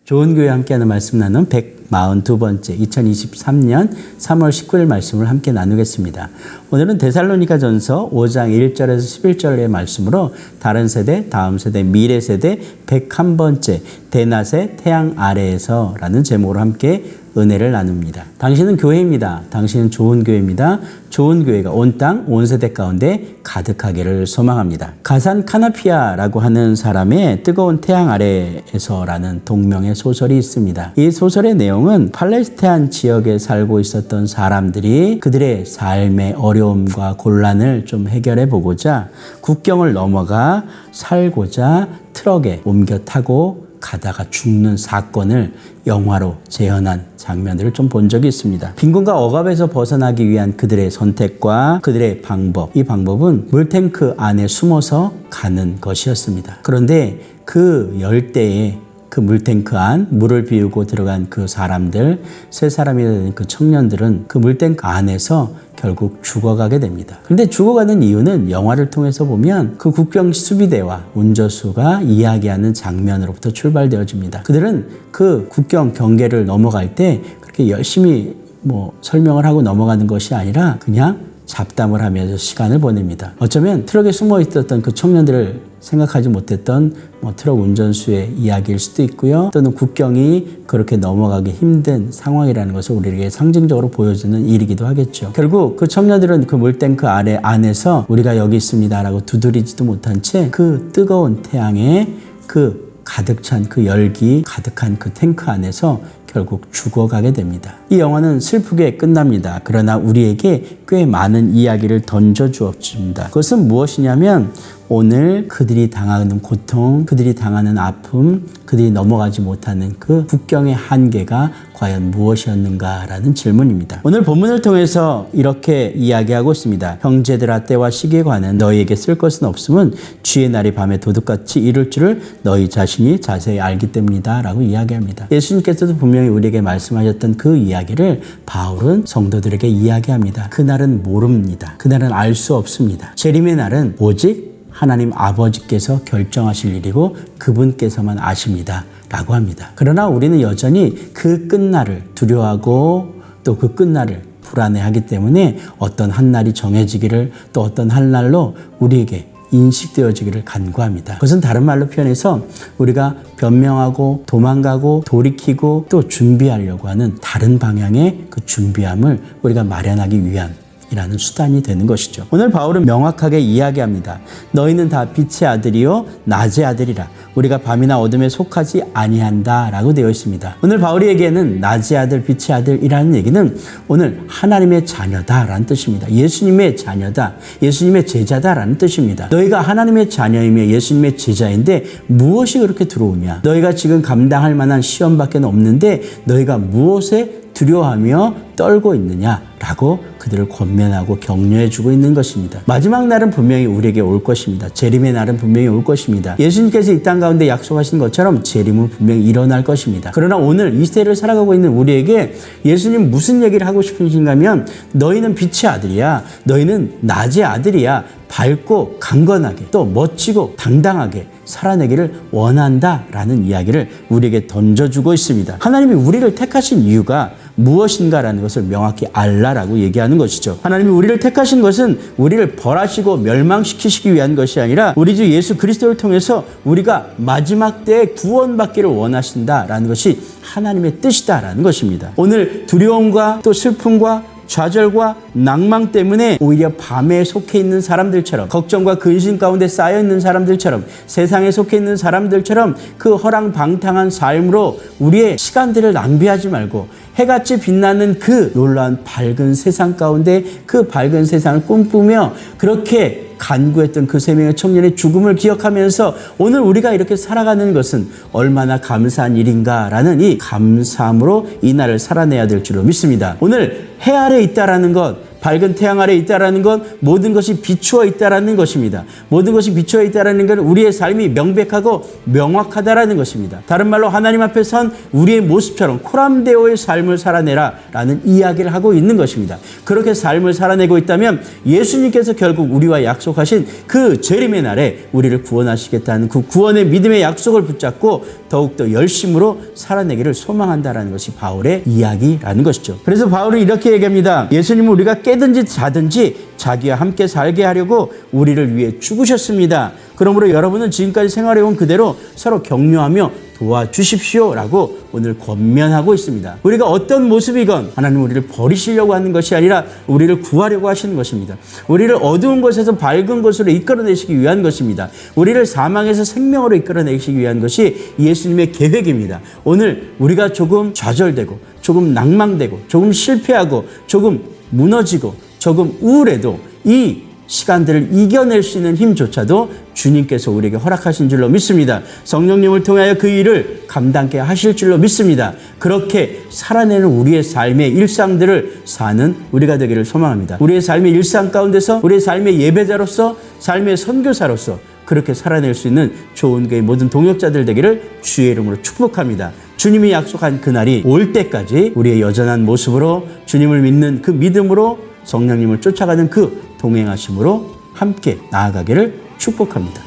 좋은 교회 함께하는 말씀 나눔 142번째 2023년 3월 19일 말씀을 함께 나누겠습니다. 오늘은 데살로니가전서 5장 1절에서 11절의 말씀으로 다른 세대, 다음 세대, 미래 세대 101번째 대낮의 태양 아래에서 라는 제목으로 함께 은혜를 나눕니다. 당신은 교회입니다. 당신은 좋은 교회입니다. 좋은 교회가 온 땅, 온 세대 가운데 가득하기를 소망합니다. 가산 카나피아라고 하는 사람의 뜨거운 태양 아래에서라는 동명의 소설이 있습니다. 이 소설의 내용은 팔레스타인 지역에 살고 있었던 사람들이 그들의 삶의 어려움과 곤란을 좀 해결해 보고자 국경을 넘어가 살고자 트럭에 옮겨 타고 가다가 죽는 사건을 영화로 재현한 장면들을 좀 본 적이 있습니다. 빈곤과 억압에서 벗어나기 위한 그들의 선택과 그들의 방법, 이 방법은 물탱크 안에 숨어서 가는 것이었습니다. 그런데 그 열대에 그 물탱크 안 물을 비우고 들어간 그 사람들, 세 사람이 된 그 청년들은 그 물탱크 안에서 결국 죽어가게 됩니다. 그런데 죽어가는 이유는 영화를 통해서 보면 그 국경 수비대와 운저수가 이야기하는 장면으로부터 출발되어집니다. 그들은 그 국경 경계를 넘어갈 때 그렇게 열심히 설명을 하고 넘어가는 것이 아니라 그냥 잡담을 하면서 시간을 보냅니다. 어쩌면 트럭에 숨어 있었던 그 청년들을 생각하지 못했던 트럭 운전수의 이야기일 수도 있고요. 또는 국경이 그렇게 넘어가기 힘든 상황이라는 것을 우리에게 상징적으로 보여주는 일이기도 하겠죠. 결국 그 청년들은 그 물탱크 안에서 우리가 여기 있습니다라고 두드리지도 못한 채 그 뜨거운 태양에 그 가득 찬 그 열기 가득한 그 탱크 안에서 결국 죽어가게 됩니다. 이 영화는 슬프게 끝납니다. 그러나 우리에게 꽤 많은 이야기를 던져주었습니다. 그것은 무엇이냐면 오늘 그들이 당하는 고통, 그들이 당하는 아픔, 그들이 넘어가지 못하는 그 국경의 한계가 과연 무엇이었는가라는 질문입니다. 오늘 본문을 통해서 이렇게 이야기하고 있습니다. 형제들아, 때와 시기에 관한 너희에게 쓸 것은 없음은 주의 날이 밤에 도둑같이 이룰 줄을 너희 자신이 자세히 알기 때문이다 라고 이야기합니다. 예수님께서도 분명히 우리에게 말씀하셨던 그 이야기를 바울은 성도들에게 이야기합니다. 그날은 모릅니다. 그날은 알 수 없습니다. 재림의 날은 오직 하나님 아버지께서 결정하실 일이고 그분께서만 아십니다 라고 합니다. 그러나 우리는 여전히 그 끝날을 두려워하고 또 그 끝날을 불안해하기 때문에 어떤 한 날이 정해지기를 또 어떤 한 날로 우리에게 인식되어지기를 간구합니다. 그것은 다른 말로 표현해서 우리가 변명하고 도망가고 돌이키고 또 준비하려고 하는 다른 방향의 그 준비함을 우리가 마련하기 위한 이라는 수단이 되는 것이죠. 오늘 바울은 명확하게 이야기합니다. 너희는 다 빛의 아들이요 낮의 아들이라. 우리가 밤이나 어둠에 속하지 아니한다 라고 되어 있습니다. 오늘 바울이 얘기하는 낮의 아들, 빛의 아들이라는 얘기는 오늘 하나님의 자녀다라는 뜻입니다. 예수님의 자녀다, 예수님의 제자다라는 뜻입니다. 너희가 하나님의 자녀이며 예수님의 제자인데 무엇이 그렇게 들어오냐? 너희가 지금 감당할 만한 시험밖에 없는데 너희가 무엇에 두려워하며 떨고 있느냐라고 그들을 권면하고 격려해주고 있는 것입니다. 마지막 날은 분명히 우리에게 올 것입니다. 재림의 날은 분명히 올 것입니다. 예수님께서 이 땅 가운데 약속하신 것처럼 재림은 분명히 일어날 것입니다. 그러나 오늘 이 시대를 살아가고 있는 우리에게 예수님 무슨 얘기를 하고 싶으신가 하면 너희는 빛의 아들이야. 너희는 낮의 아들이야. 밝고 강건하게 또 멋지고 당당하게 살아내기를 원한다라는 이야기를 우리에게 던져주고 있습니다. 하나님이 우리를 택하신 이유가 무엇인가라는 것을 명확히 알라라고 얘기하는 것이죠. 하나님이 우리를 택하신 것은 우리를 벌하시고 멸망시키시기 위한 것이 아니라 우리 주 예수 그리스도를 통해서 우리가 마지막 때에 구원받기를 원하신다라는 것이 하나님의 뜻이다라는 것입니다. 오늘 두려움과 또 슬픔과 좌절과 낭망 때문에 오히려 밤에 속해 있는 사람들처럼 걱정과 근심 가운데 쌓여 있는 사람들처럼 세상에 속해 있는 사람들처럼 그 허랑방탕한 삶으로 우리의 시간들을 낭비하지 말고 해같이 빛나는 그 놀라운 밝은 세상 가운데 그 밝은 세상을 꿈꾸며 그렇게 간구했던 그 세 명의 청년의 죽음을 기억하면서 오늘 우리가 이렇게 살아가는 것은 얼마나 감사한 일인가라는 이 감사함으로 이 날을 살아내야 될 줄로 믿습니다. 오늘 해 아래 있다라는 것, 밝은 태양 아래 있다라는 건 모든 것이 비추어 있다라는 것입니다. 모든 것이 비추어 있다라는 건 우리의 삶이 명백하고 명확하다라는 것입니다. 다른 말로 하나님 앞에 선 우리의 모습처럼 코람데오의 삶을 살아내라라는 이야기를 하고 있는 것입니다. 그렇게 삶을 살아내고 있다면 예수님께서 결국 우리와 약속하신 그 재림의 날에 우리를 구원하시겠다는 그 구원의 믿음의 약속을 붙잡고 더욱더 열심으로 살아내기를 소망한다라는 것이 바울의 이야기라는 것이죠. 그래서 바울은 이렇게 얘기합니다. 예수님은 우리가 깨든지 자든지 자기와 함께 살게 하려고 우리를 위해 죽으셨습니다. 그러므로 여러분은 지금까지 생활해온 그대로 서로 격려하며 도와주십시오라고 오늘 권면하고 있습니다. 우리가 어떤 모습이건 하나님 우리를 버리시려고 하는 것이 아니라 우리를 구하려고 하시는 것입니다. 우리를 어두운 곳에서 밝은 곳으로 이끌어내시기 위한 것입니다. 우리를 사망에서 생명으로 이끌어내시기 위한 것이 예수님의 계획입니다. 오늘 우리가 조금 좌절되고 조금 낭망되고 조금 실패하고 조금 무너지고 조금 우울해도 이 시간들을 이겨낼 수 있는 힘조차도 주님께서 우리에게 허락하신 줄로 믿습니다. 성령님을 통하여 그 일을 감당케 하실 줄로 믿습니다. 그렇게 살아내는 우리의 삶의 일상들을 사는 우리가 되기를 소망합니다. 우리의 삶의 일상 가운데서 우리의 삶의 예배자로서 삶의 선교사로서 그렇게 살아낼 수 있는 좋은 교회 모든 동역자들 되기를 주의 이름으로 축복합니다. 주님이 약속한 그날이 올 때까지 우리의 여전한 모습으로 주님을 믿는 그 믿음으로 성령님을 쫓아가는 그 동행하심으로 함께 나아가기를 축복합니다.